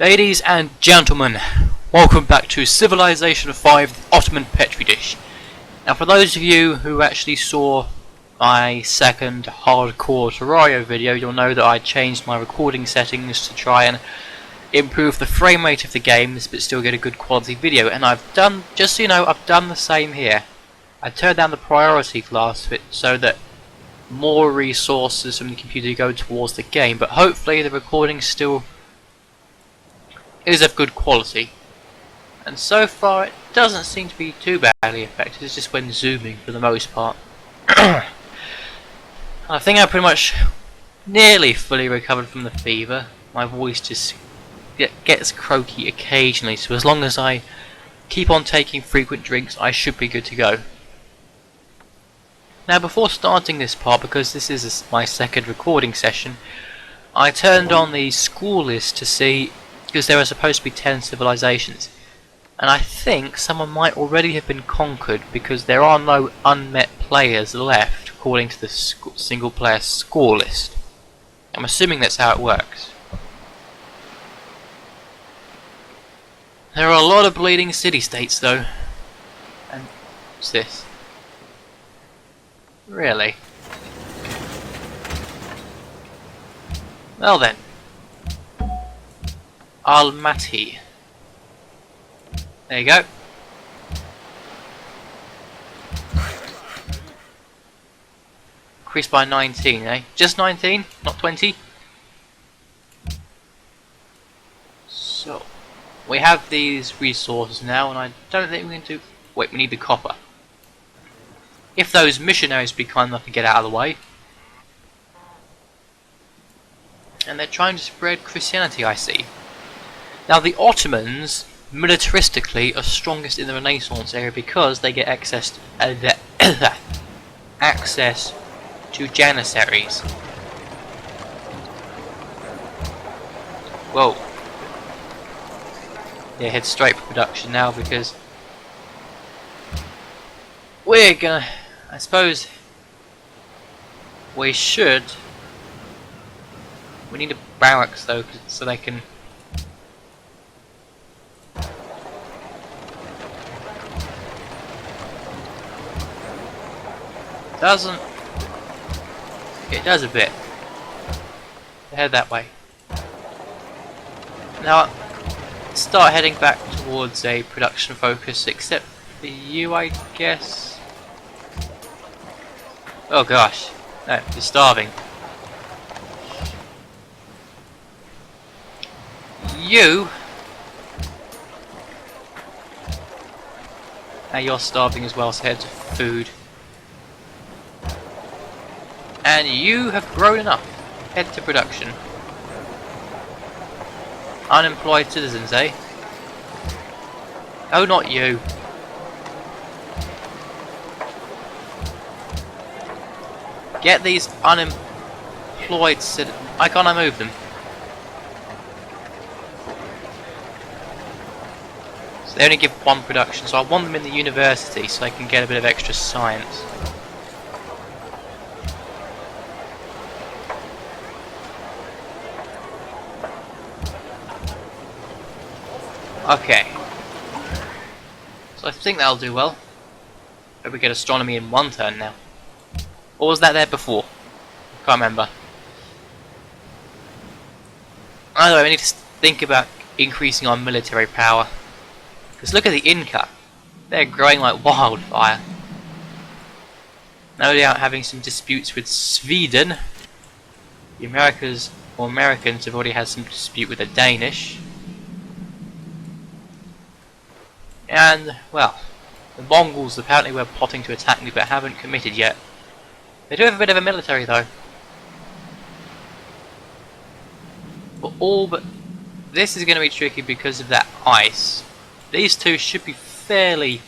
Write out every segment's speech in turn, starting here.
Ladies and gentlemen, welcome back to Civilization 5 Ottoman Petri dish. Now for those of you who actually saw my second hardcore Terrario video, you'll know that I changed my recording settings to try and improve the frame rate of the games but still get a good quality video, and I've done, just so you know, I've done the same here. I turned down the priority class of it so that more resources from the computer go towards the game, but hopefully the recording still is of good quality. And so far it doesn't seem to be too badly affected, it's just when zooming for the most part. I think I pretty much nearly fully recovered from the fever. My voice just gets croaky occasionally, so as long as I keep on taking frequent drinks I should be good to go. Now before starting this part, because this is my second recording session, I turned on the school list to see, because there are supposed to be 10 civilizations, and I think someone might already have been conquered because there are no unmet players left according to the single player score list. I'm assuming that's how it works. There are a lot of bleeding city-states though. And what's this? Really? Well then. Almaty. There you go. Increased by 19, eh? Just 19? Not 20? So, we have these resources now, and I don't think we can do... Wait, we need the copper. If those missionaries be kind enough to get out of the way. And they're trying to spread Christianity, I see. Now the Ottomans, militaristically, are strongest in the Renaissance era because they get access to janissaries. Whoa. Yeah, head straight for production now because we're gonna... I suppose we should... We need a barracks though, so they can... Doesn't... It does a bit. Head that way. Now, start heading back towards a production focus, except for you, I guess. Oh gosh, no, you're starving. You. Now you're starving as well, so head to food. And you have grown enough. Head to production. Unemployed citizens, eh? Oh, not you. Get these unemployed citizens. I can't move them. So they only give one production, so I want them in the university so I can get a bit of extra science. Okay. So I think that'll do well. Hope we get astronomy in one turn now. Or was that there before? Can't remember. Anyway, we need to think about increasing our military power. Because look at the Inca. They're growing like wildfire. No doubt having some disputes with Sweden. The Americans have already had some dispute with the Danish. And, well, the Mongols apparently were plotting to attack me but haven't committed yet. They do have a bit of a military though. But this is going to be tricky because of that ice. These two should be fairly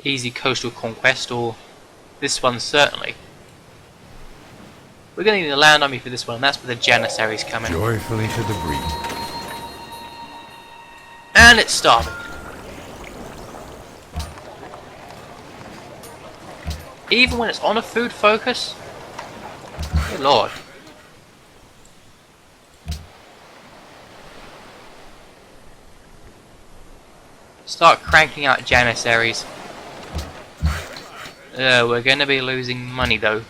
easy coastal conquest, or this one certainly. We're going to need a land army for this one, and that's where the janissaries come in. Joyfully to the breeze. And it's starving. Even when it's on a food focus? Good lord. Start cranking out janissaries. We're gonna be losing money though.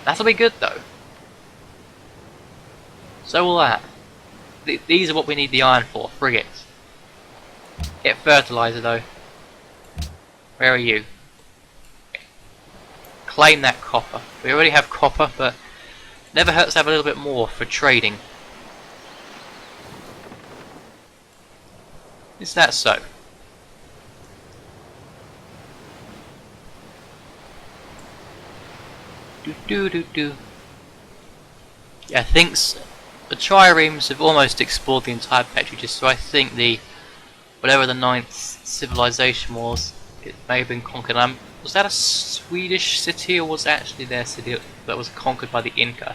That'll be good though. So will that. These are what we need the iron for, frigates. Get fertilizer though. Where are you? Claim that copper. We already have copper, but never hurts to have a little bit more for trading. Is that so? Yeah, I think the triremes have almost explored the entire Petri dish, so I think whatever the 9th civilization was, it may have been conquered. Was that a Swedish city, or was it actually their city that was conquered by the Inca?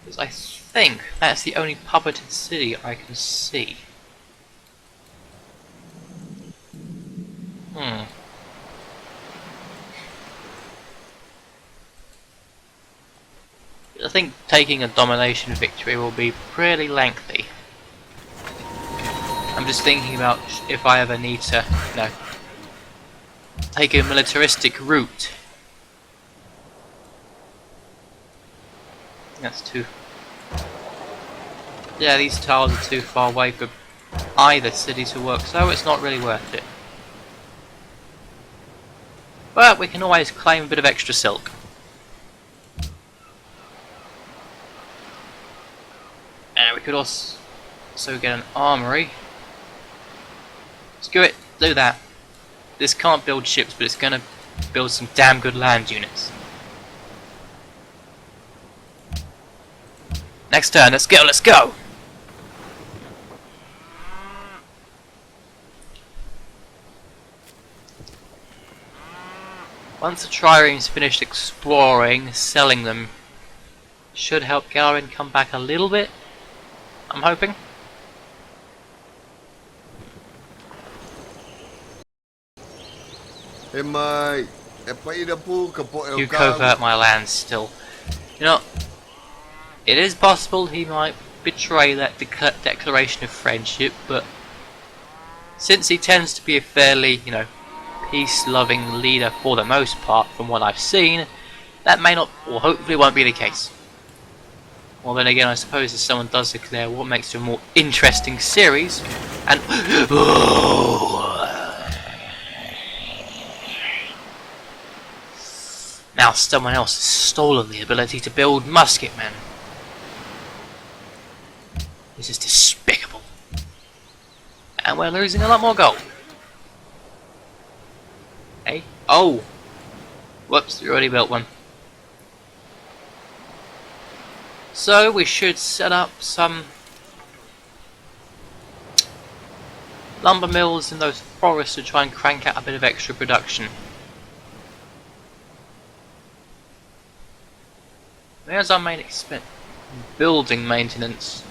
Because I think that's the only puppeted city I can see. I think taking a domination victory will be pretty lengthy. I'm just thinking about if I ever need to, take a militaristic route. That's too... Yeah, these tiles are too far away for either city to work, so it's not really worth it. But we can always claim a bit of extra silk. And we could also get an armory. Screw it, do that. This can't build ships, but it's gonna build some damn good land units. Next turn, let's go, let's go! Once the triremes finished exploring, selling them should help get our income back a little bit, I'm hoping. You covert my lands still. You know, it is possible he might betray that declaration of friendship, but since he tends to be a fairly, peace-loving leader for the most part, from what I've seen, that may not, or hopefully won't be the case. Well, then again, I suppose if someone does declare, what makes it a more interesting series, and now someone else has stolen the ability to build musketmen. This is despicable. And we're losing a lot more gold. Hey? Oh! Whoops, we already built one. So we should set up some lumber mills in those forests to try and crank out a bit of extra production. Where's our main expense? Building maintenance.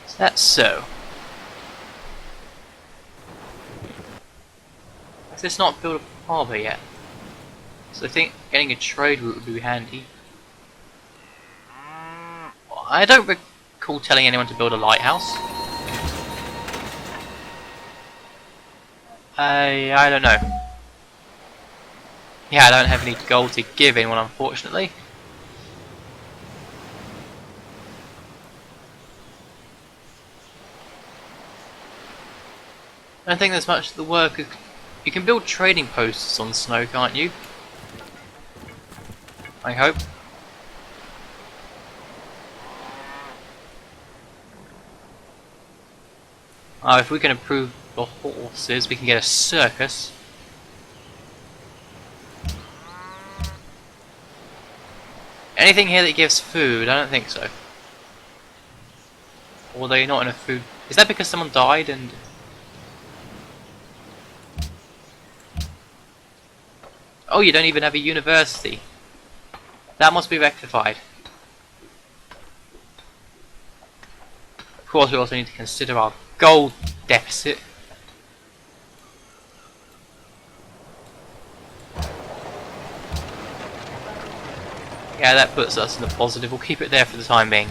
Is that so? Has this not built a harbour yet? So I think getting a trade route would be handy. I don't recall telling anyone to build a lighthouse. I don't know. Yeah, I don't have any gold to give anyone, unfortunately. I don't think there's much of the work. You can build trading posts on snow, can't you? I hope. If we can improve the horses, we can get a circus. Anything here that gives food? I don't think so. Or are they not enough food? Is that because someone died and... Oh, you don't even have a university. That must be rectified. Of course, we also need to consider our gold deficit. Yeah, that puts us in the positive. We'll keep it there for the time being.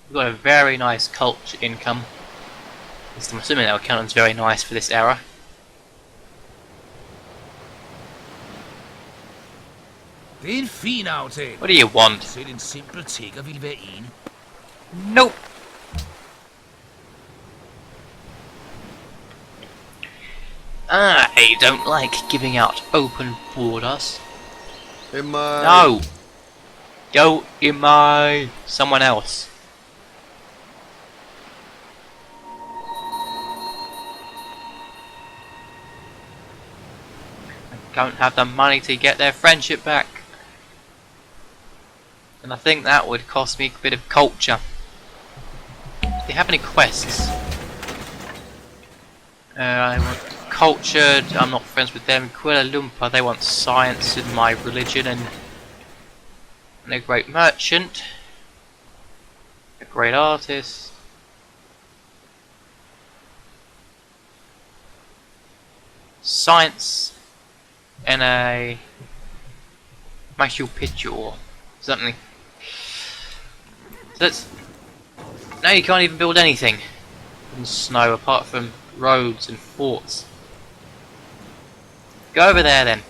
We've got a very nice culture income. At least I'm assuming our accountant's very nice for this era. Det er en fin aftale. What do you want? Selv en simpel tigger ville være enig. Nope. I don't like giving out open borders. Am I... No! Go in my... someone else. I don't have the money to get their friendship back. And I think that would cost me a bit of culture. Do they have any quests? I want cultured, I'm not friends with them. Kuala Lumpur, they want science and my religion, and a great merchant, a great artist. Science and a Machu Picchu or something. So that's, now you can't even build anything in snow apart from roads and forts. Go over there then.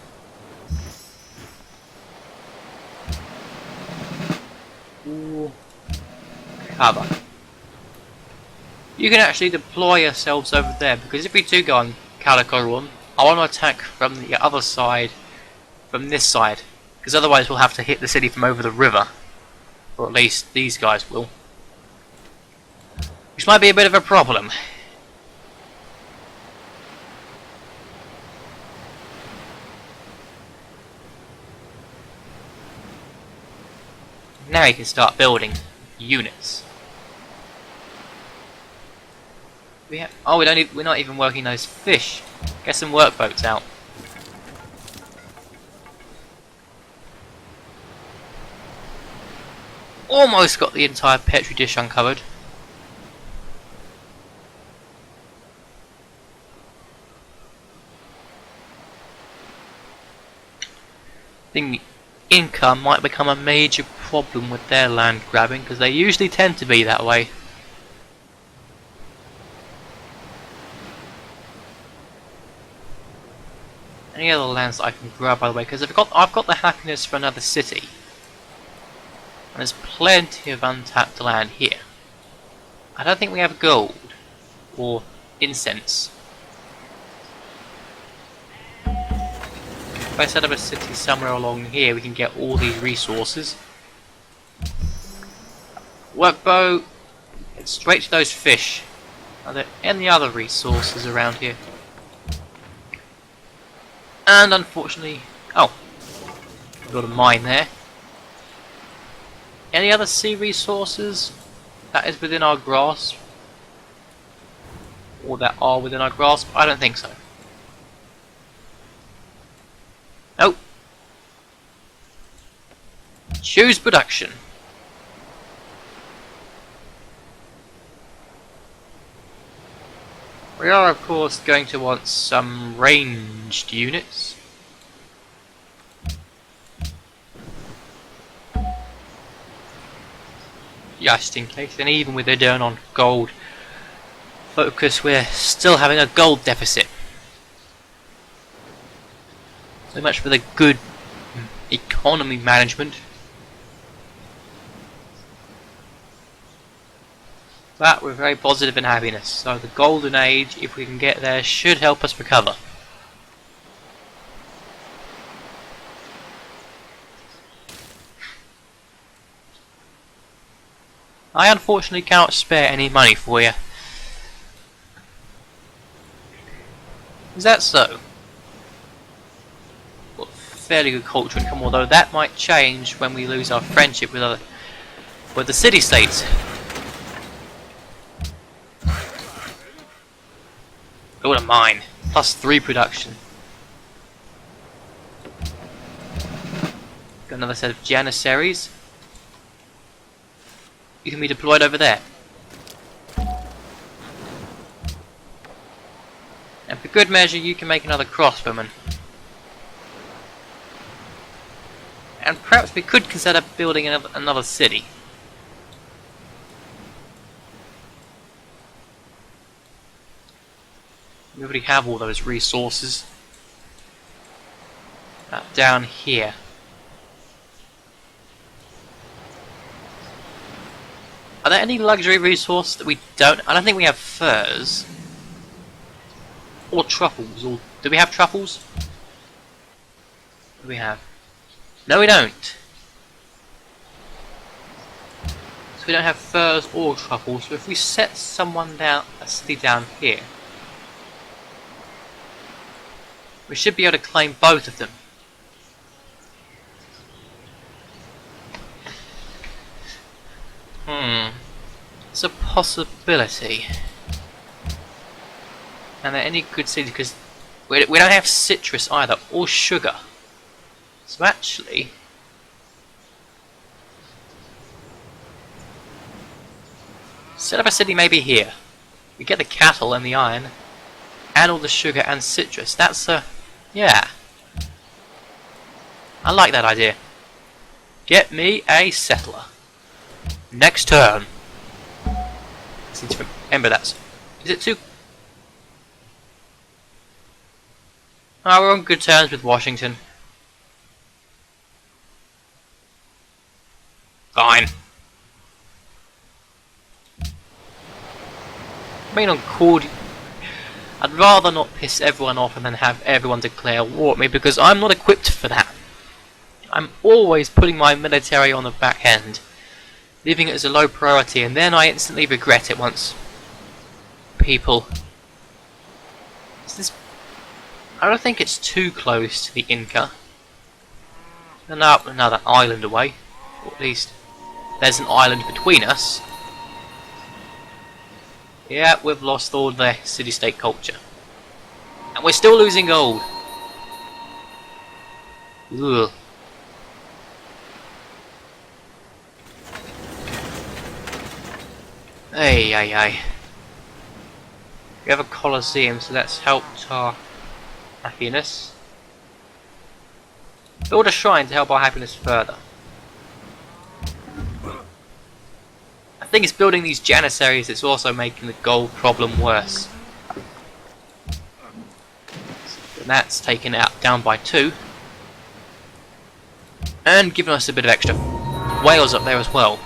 Ooh. Cover. You can actually deploy yourselves over there, because if we do go on Karakorum, I want to attack from the other side, from this side, because otherwise we'll have to hit the city from over the river, or at least these guys will, which might be a bit of a problem. Now you can start building units. We're not even working those fish. Get some workboats out. Almost got the entire Petri dish uncovered. I think the income might become a major problem with their land grabbing, because they usually tend to be that way. Any other lands that I can grab, by the way, because I've got the happiness for another city, and there's plenty of untapped land here. I don't think we have gold or incense. If I set up a city somewhere along here, we can get all these resources. Workboat, get straight to those fish. Are there any other resources around here? And unfortunately, oh, we've got a mine there. Any other sea resources that is within our grasp? Or that are within our grasp? I don't think so. Nope. Choose production. We are of course going to want some ranged units. Just in case, and even with their down on gold focus, we're still having a gold deficit. So much for the good economy management. But we're very positive in happiness, so the golden age, if we can get there, should help us recover. I unfortunately cannot spare any money for you. Is that so? Well, fairly good culture income, although that might change when we lose our friendship with the city-states. Go to mine. +3 production. Got another set of janissaries. You can be deployed over there. And For good measure, you can make another crossbowman. And perhaps we could consider building another city. We already have all those resources. Down here. Are there any luxury resources that we don't? I don't think we have furs. Or truffles. Or do we have truffles? What do we have? No, we don't. So we don't have furs or truffles. So if we set someone down, a city down here, we should be able to claim both of them. It's a possibility. And there any good cities, because we don't have citrus either, or sugar. So actually, set up a city maybe here. We get the cattle and the iron, and all the sugar and citrus. That's yeah. I like that idea. Get me a settler. Next turn. I need to remember that. Is it too? Oh, we're on good terms with Washington. Fine. I mean, on cordial. I'd rather not piss everyone off and then have everyone declare war at me, because I'm not equipped for that. I'm always putting my military on the back end, leaving it as a low priority, and then I instantly regret it once people... Is this... I don't think it's too close to the Inca. They're now another island away, or at least there's an island between us. Yeah, we've lost all the city-state culture. And we're still losing gold. Ugh. Ay, ay, ay. We have a Colosseum, so that's helped our happiness. Build a shrine to help our happiness further. I think it's building these janissaries that's also making the gold problem worse. And that's taken out down by 2. And giving us a bit of extra whales up there as well.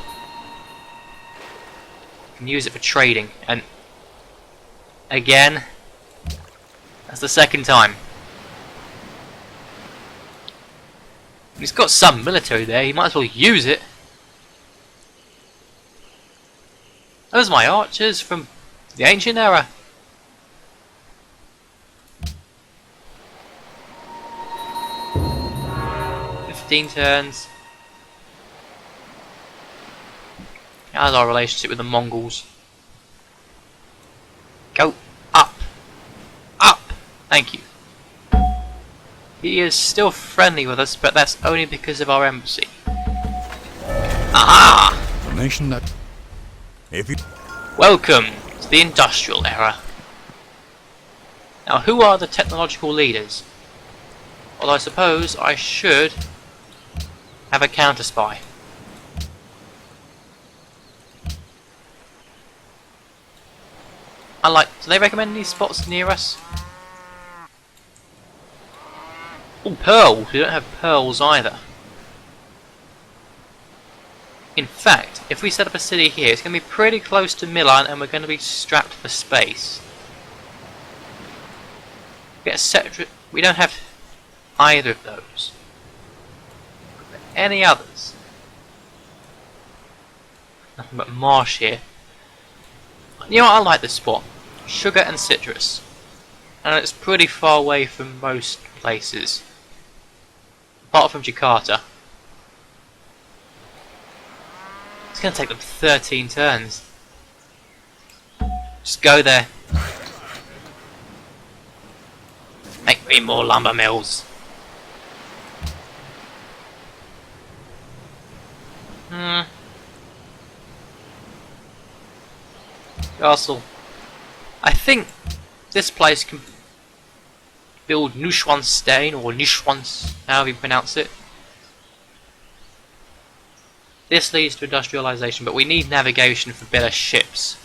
Can use it for trading, and again, that's the second time. He's got some military there, he might as well use it. Those are my archers from the ancient era. "15 turns. How's our relationship with the Mongols? Go up! Up! Thank you. He is still friendly with us, but that's only because of our embassy. Aha! A nation that... If you... Welcome to the industrial era. Now, who are the technological leaders? Well, I suppose I should have a counter spy. Do they recommend any spots near us? Oh, pearls! We don't have pearls either. In fact, if we set up a city here, it's going to be pretty close to Milan, and we're going to be strapped for space. Get a set. We don't have either of those. Any others? Nothing but marsh here. You know what? I like this spot. Sugar and citrus. And it's pretty far away from most places. Apart from Jakarta. It's going to take them 13 turns. Just go there. Make me more lumber mills. Castle. I think this place can build Neuschwanstein, or Neuschwanz, however you pronounce it. This leads to industrialization, but we need navigation for better ships.